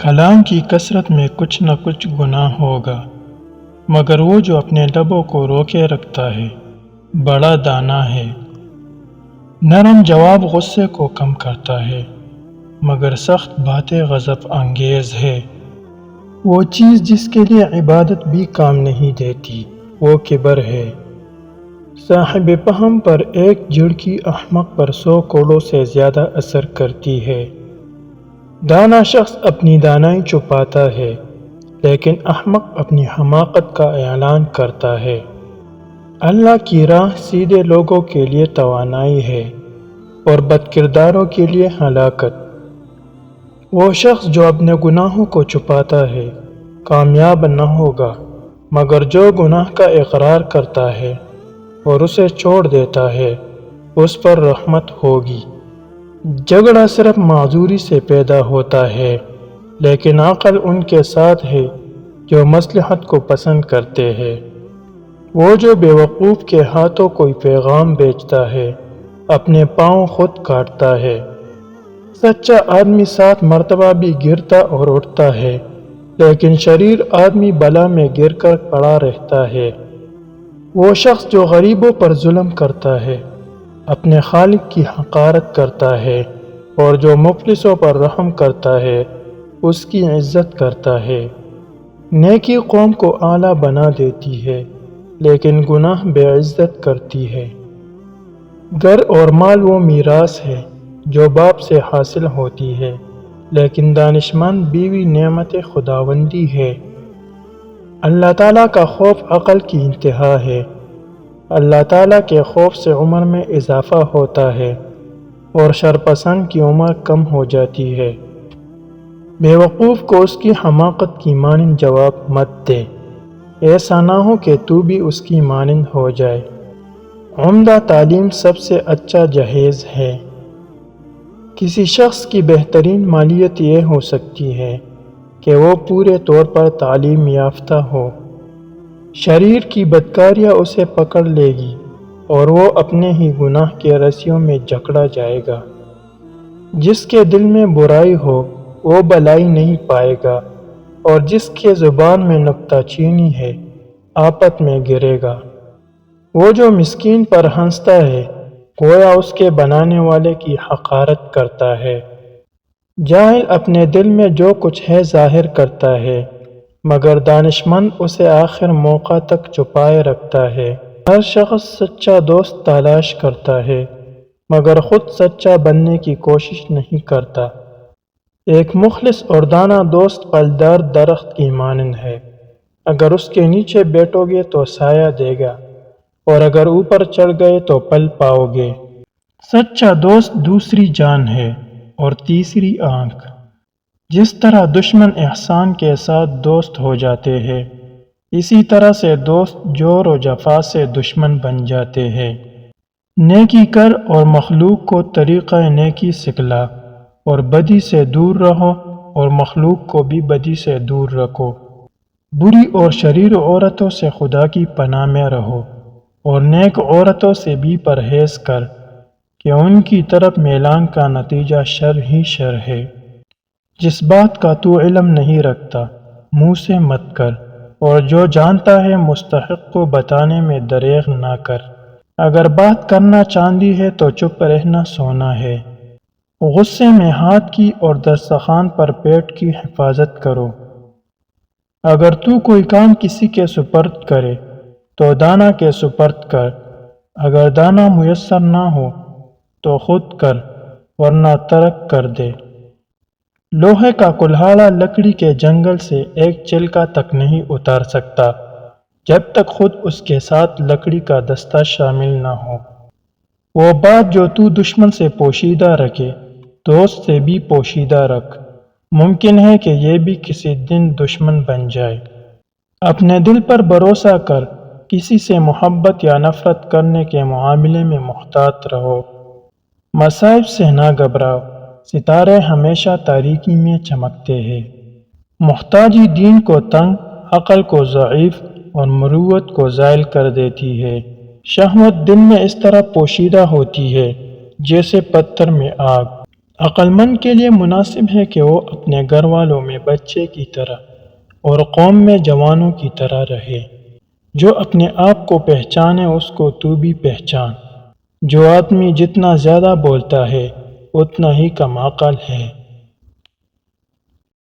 کلام کی کثرت میں کچھ نہ کچھ گناہ ہوگا، مگر وہ جو اپنے لبوں کو روکے رکھتا ہے بڑا دانا ہے۔ نرم جواب غصے کو کم کرتا ہے، مگر سخت باتیں غضب انگیز ہے۔ وہ چیز جس کے لیے عبادت بھی کام نہیں دیتی وہ کبر ہے۔ صاحب فہم پر ایک جھڑکی احمق پر 100 کوڑوں سے زیادہ اثر کرتی ہے۔ دانا شخص اپنی دانائی چھپاتا ہے، لیکن احمق اپنی حماقت کا اعلان کرتا ہے۔ اللہ کی راہ سیدھے لوگوں کے لیے توانائی ہے اور بد کرداروں کے لیے ہلاکت۔ وہ شخص جو اپنے گناہوں کو چھپاتا ہے کامیاب نہ ہوگا، مگر جو گناہ کا اقرار کرتا ہے اور اسے چھوڑ دیتا ہے اس پر رحمت ہوگی۔ جھگڑا صرف معذوری سے پیدا ہوتا ہے، لیکن عقل ان کے ساتھ ہے جو مصلحت کو پسند کرتے ہیں۔ وہ جو بے وقوف کے ہاتھوں کوئی پیغام بیچتا ہے اپنے پاؤں خود کاٹتا ہے۔ سچا آدمی 7 مرتبہ بھی گرتا اور اٹھتا ہے، لیکن شریر آدمی بلا میں گر کر پڑا رہتا ہے۔ وہ شخص جو غریبوں پر ظلم کرتا ہے اپنے خالق کی حقارت کرتا ہے، اور جو مفلسوں پر رحم کرتا ہے اس کی عزت کرتا ہے۔ نیکی قوم کو اعلیٰ بنا دیتی ہے، لیکن گناہ بے عزت کرتی ہے۔ گھر اور مال وہ میراث ہے جو باپ سے حاصل ہوتی ہے، لیکن دانشمند بیوی نعمت خداوندی ہے۔ اللہ تعالیٰ کا خوف عقل کی انتہا ہے۔ اللہ تعالیٰ کے خوف سے عمر میں اضافہ ہوتا ہے اور شرپسند کی عمر کم ہو جاتی ہے۔ بے وقوف کو اس کی حماقت کی مانند جواب مت دے، ایسا نہ ہو کہ تو بھی اس کی مانند ہو جائے۔ عمدہ تعلیم سب سے اچھا جہیز ہے۔ کسی شخص کی بہترین مالیت یہ ہو سکتی ہے کہ وہ پورے طور پر تعلیم یافتہ ہو۔ شریر کی بدکاریاں اسے پکڑ لے گی اور وہ اپنے ہی گناہ کے رسیوں میں جکڑا جائے گا۔ جس کے دل میں برائی ہو وہ بھلائی نہیں پائے گا، اور جس کے زبان میں نکتہ چینی ہے آفت میں گرے گا۔ وہ جو مسکین پر ہنستا ہے گویا اس کے بنانے والے کی حقارت کرتا ہے۔ جاہل اپنے دل میں جو کچھ ہے ظاہر کرتا ہے، مگر دانشمند اسے آخر موقع تک چھپائے رکھتا ہے۔ ہر شخص سچا دوست تلاش کرتا ہے، مگر خود سچا بننے کی کوشش نہیں کرتا۔ ایک مخلص اور دانا دوست پھلدار درخت کی مانند ہے۔ اگر اس کے نیچے بیٹھو گے تو سایہ دے گا، اور اگر اوپر چڑھ گئے تو پھل پاؤ گے۔ سچا دوست دوسری جان ہے اور تیسری آنکھ۔ جس طرح دشمن احسان کے ساتھ دوست ہو جاتے ہیں، اسی طرح سے دوست جور و جفا سے دشمن بن جاتے ہیں۔ نیکی کر اور مخلوق کو طریقہ نیکی سکھلا، اور بدی سے دور رہو اور مخلوق کو بھی بدی سے دور رکھو۔ بری اور شریر عورتوں سے خدا کی پناہ میں رہو، اور نیک عورتوں سے بھی پرہیز کر، کہ ان کی طرف میلان کا نتیجہ شر ہی شر ہے۔ جس بات کا تو علم نہیں رکھتا منہ سے مت کر، اور جو جانتا ہے مستحق کو بتانے میں دریغ نہ کر۔ اگر بات کرنا چاندی ہے تو چپ رہنا سونا ہے۔ غصے میں ہاتھ کی اور دسترخوان پر پیٹ کی حفاظت کرو۔ اگر تو کوئی کام کسی کے سپرد کرے تو دانا کے سپرد کر۔ اگر دانا میسر نہ ہو تو خود کر، ورنہ ترک کر دے۔ لوہے کا کلہاڑا لکڑی کے جنگل سے ایک چھلکا تک نہیں اتار سکتا جب تک خود اس کے ساتھ لکڑی کا دستہ شامل نہ ہو۔ وہ بات جو تو دشمن سے پوشیدہ رکھے دوست سے بھی پوشیدہ رکھ، ممکن ہے کہ یہ بھی کسی دن دشمن بن جائے۔ اپنے دل پر بھروسہ کر، کسی سے محبت یا نفرت کرنے کے معاملے میں محتاط رہو۔ مصائب سے نہ گھبراؤ، ستارے ہمیشہ تاریکی میں چمکتے ہیں۔ محتاجی دین کو تنگ، عقل کو ضعیف اور مروت کو زائل کر دیتی ہے۔ شہوت دل میں اس طرح پوشیدہ ہوتی ہے جیسے پتھر میں آگ۔ عقل مند کے لیے مناسب ہے کہ وہ اپنے گھر والوں میں بچے کی طرح اور قوم میں جوانوں کی طرح رہے۔ جو اپنے آپ کو پہچانے اس کو تو بھی پہچان۔ جو آدمی جتنا زیادہ بولتا ہے اتنا ہی کم عقل ہے۔